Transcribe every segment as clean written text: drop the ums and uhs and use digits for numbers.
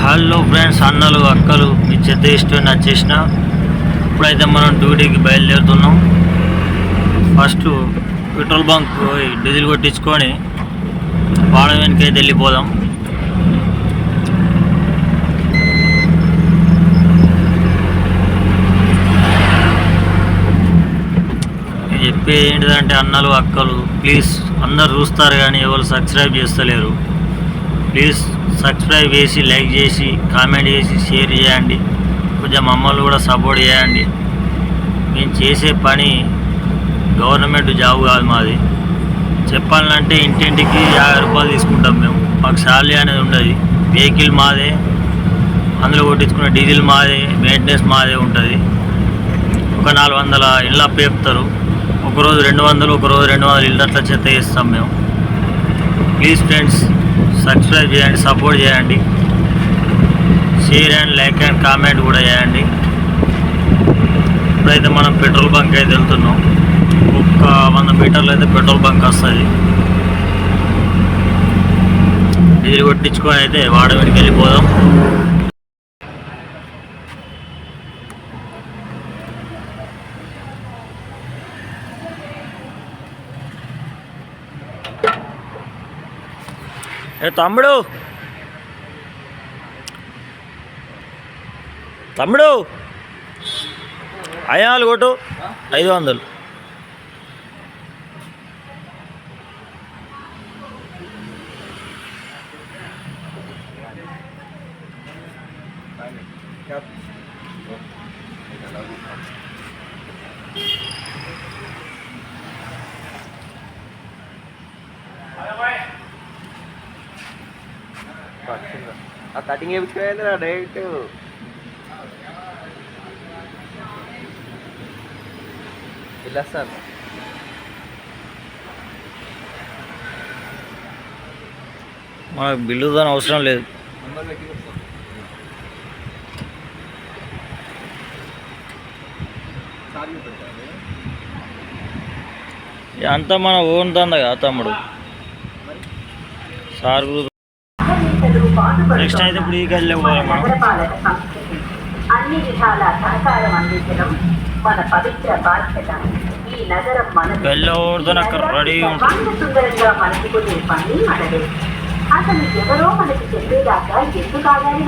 Hello friends, అన్నలు అక్కలు మీ చెత్త ఇష్టం వచ్చేసిన. ఇప్పుడైతే మనం డ్యూటీకి బయలుదేరుతున్నాం. ఫస్ట్ పెట్రోల్ బంక్ పోయి డీజిల్ కొట్టించుకొని వాడ వెనకైతే వెళ్ళిపోదాం. చెప్పేది ఏంటిదంటే, అన్నలు అక్కలు ప్లీజ్ అందరు చూస్తారు కానీ ఎవరు సబ్స్క్రైబ్ చేస్తలేరు. ప్లీజ్ సబ్స్క్రైబ్ చేసి, లైక్ చేసి, కామెంట్ చేసి, షేర్ చేయండి. కొంచెం మమ్మల్ని కూడా సపోర్ట్ చేయండి. మేము చేసే పని గవర్నమెంట్ జాబ్ కాదు మాది. చెప్పాలంటే ఇంటింటికి 50 రూపాయలు తీసుకుంటాం మేము. మాకు శాలరీ అనేది ఉండదు. వెహికల్ మాదే, అందులో కొట్టించుకున్న డీజిల్ మాదే, మెయింటెనెన్స్ మాదే ఉంటుంది. ఒక 400 ఇళ్ళ పేపుతారు. ఒకరోజు 200, ఒకరోజు 200 ఇళ్ళ అట్లా చెత్త చేస్తాం మేము. ప్లీజ్ ఫ్రెండ్స్, సబ్స్క్రైబ్ చేయండి, సపోర్ట్ చేయండి, share and like and comment కూడా చేయండి. ఇప్పుడైతే మనం పెట్రోల్ బంక్ అయితే వెళ్తున్నాం. ఒక 100 మీటర్లు అయితే పెట్రోల్ బంక్ వస్తుంది. డీజిల్ కొట్టించుకొని అయితే వాడవెడికి వెళ్ళిపోదాం. తమ్ముడు తమ్ముడు అయాలు కొట్టు 500. ఆ కటింగ్ వేయించుకోవాలి డైరెక్ట్ వెళ్ళేస్తాను. మనకు బిల్లు దాని అవసరం లేదు. అంతా మన ఓన్ దందగా తమ్ముడు. సార్ నెక్స్ట్ అయితే ఇప్పుడు ఈ గదిలో పోవాలి మనం. అన్ని విధాల సహకారం అందించడం మన పవిత్ర బాధ్యత. ఈ నగరం సుందరంగా మనసుకునే పని మనదే. అసలు ఎవరో మనకి చెప్పేదాకా ఎందుకు ఆగాలి?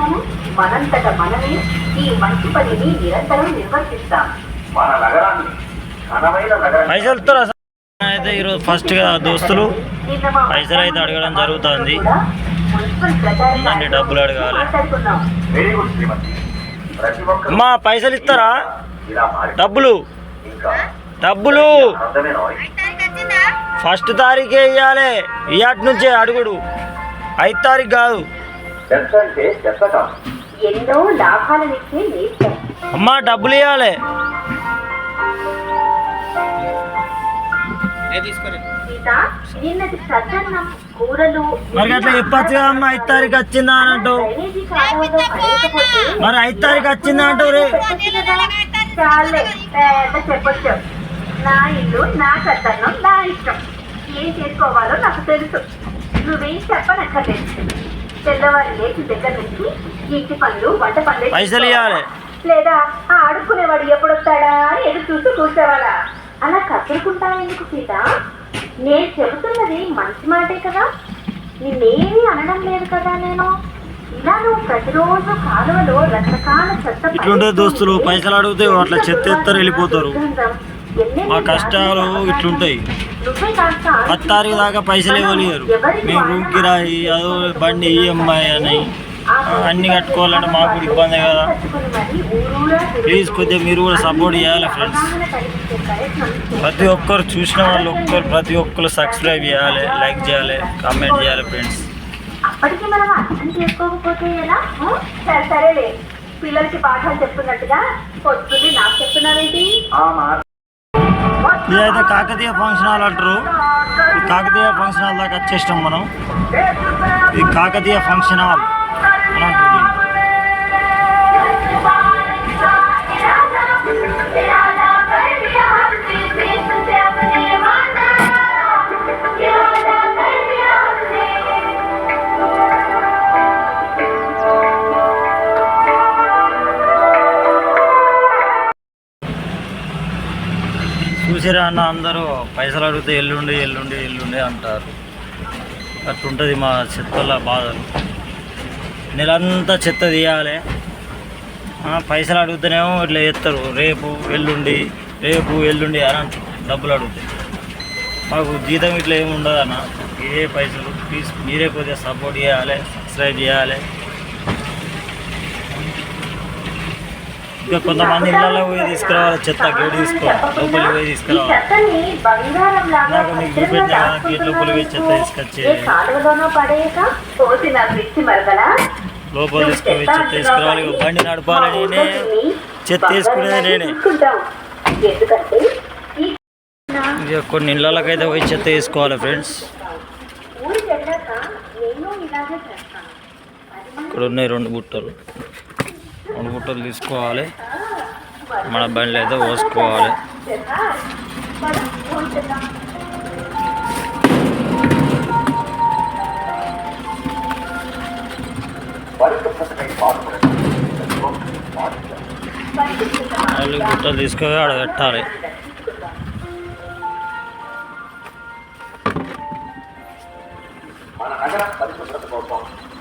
మనంతట మనమే ఈ మంచి పనిని నిరంతరం నిర్వర్తిస్తాం. మన నగరాన్ని పైసలు అయితే ఈరోజు ఫస్ట్ గా దోస్తులు పైసలు అయితే అడగడం జరుగుతుంది. అందరినీ డబ్బులు అడగాలి. అమ్మా పైసలు ఇస్తారా? డబ్బులు ఫస్ట్ తారీఖే ఇవ్వాలి. ఇవాటి నుంచే అడుగుడు, 5 తారీఖు కాదు. అమ్మా డబ్బులు ఇవ్వాలి. మరి అట్లా చెప్పచ్చు కదా అమ్మ. 5 తారీఖు వచ్చిందా అని అంటావు. మరి 5 తారీఖు వచ్చిందా అంటావు రే. చెప్పొచ్చు. నా ఇల్లు, నా సద్దన్నం, నా ఇష్టం. ఏం చేసుకోవాలో నాకు తెలుసు. నువ్వేం చెప్పనక్కర్లేదు. తెల్లవారి లేచి దగ్గర నుంచి ఇంటి పనులు, వంట పనులు పైసలు ఇవ్వాలి. లేదా ఆడుకునేవాడు ఎప్పుడొస్తాడా అని ఎదురు చూస్తూ కూర్చోవాలా? అలా కసురుకుంటా ఎందుకు సీత? నేను చెబుతున్నది మంచి మాటే కదా. నిన్నేమీ అనడం లేదు కదా. నేను ఇలా నువ్వు ప్రతిరోజు కాలువలో రకరకాల చెత్త ఇట్లుంటే దోస్తులు పైసలు అడిగితే అట్లా చెత్త ఎత్తారు, వెళ్ళిపోతారు. మా కష్టాలు ఇట్లుంటాయి. 10 తారీఖు దాకా పైసలు ఇవ్వలేరు. మేము రూమ్ కిరాయి, అదో బండి ఈఎంఐ అని అన్నీ కట్టుకోవాలంటే మాకు కూడా ఇబ్బంది కదా. ప్లీజ్ కొద్దిగా మీరు కూడా సపోర్ట్ చేయాలి ఫ్రెండ్స్. ప్రతి ఒక్కరు చూసిన వాళ్ళు ప్రతి ఒక్కరు సబ్స్క్రైబ్ చేయాలి, లైక్ చేయాలి, కామెంట్ చేయాలి ఫ్రెండ్స్. అప్పటికి మనం అర్థం చేసుకోకపోతే ఎలా? సరేలే, పిల్లలకి పాఠాలు చెప్తున్నట్టుగా పొద్దున్నే నాకు చెప్తున్నావేంటి? ఇదైతే కాకతీయ ఫంక్షన్ హాల్ అంటారు. ఈ కాకతీయ ఫంక్షన్ హాల్ దాకా వచ్చేస్తాం మనం. ఇది కాకతీయ ఫంక్షన్ హాల్ అని అంటారు. చూసిరా అన్న అందరూ పైసలు అడిగితే ఎల్లుండి ఎల్లుండి ఎల్లుండి అంటారు. అట్లుంటుంది మా చెత్తల బాధలు. నెలంతా చెత్త తీయాలి, పైసలు అడుగుతూనేమో ఇట్లా చేస్తారు. రేపు ఎల్లుండి అని అంటారు డబ్బులు అడుగుతాయి. మాకు జీతం ఇట్లా ఏమి ఉండదు అన్న, ఏ పైసలు. ప్లీజ్ మీరే కొద్దిగా సపోర్ట్ చేయాలి, సబ్స్క్రైబ్ చేయాలి. ఇంకా కొంతమంది ఇళ్ళలో పోయి తీసుకురావాలి, చెత్త గేట్ లోపలికి పోయి తీసుకురావాలి. నాకు మీకు చూపెట్టిన గేట్ లోపలికి పోయి చెత్త తీసుకొచ్చేది, లోపల తీసుకుపోయి చెత్త తీసుకురావాలి. బండి నడపాలి నేనే, చెత్త తీసుకునేది నేనే. ఇక కొన్ని ఇళ్ళకైతే పోయి చెత్త తీసుకోవాలి ఫ్రెండ్స్. ఇక్కడ ఉన్నాయి 2 బుట్టలు తీసుకోవాలి. మన బండిలో అయితే పోసుకోవాలి. బుట్టలు తీసుకొని ఆడ పెట్టాలి.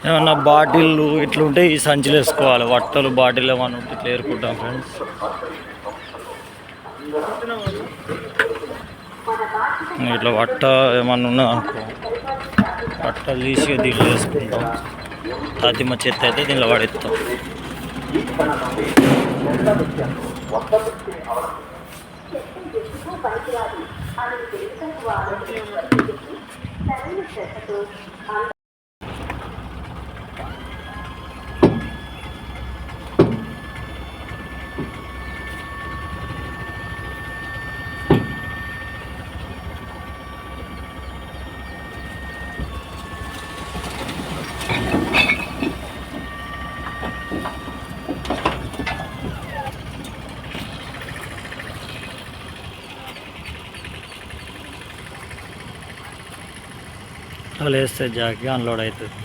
ఏమన్నా బాటిళ్ళు ఇట్లుంటే ఈ సంచులు వేసుకోవాలి. వట్టలు బాటిల్ ఏమన్నా ఉంటే ఇట్లా ఏరుకుంటాం ఫ్రెండ్స్. ఇట్లా వట్ట ఏమన్నా ఉన్నా అనుకో, వట్టలు తీసి దీంట్లో వేసుకుంటాం. తాతిమ్మ చెత్త అయితే దీనిలో పడేస్తాం. అలా వేస్తే జాకి అన్లోడ్ అవుతుంది.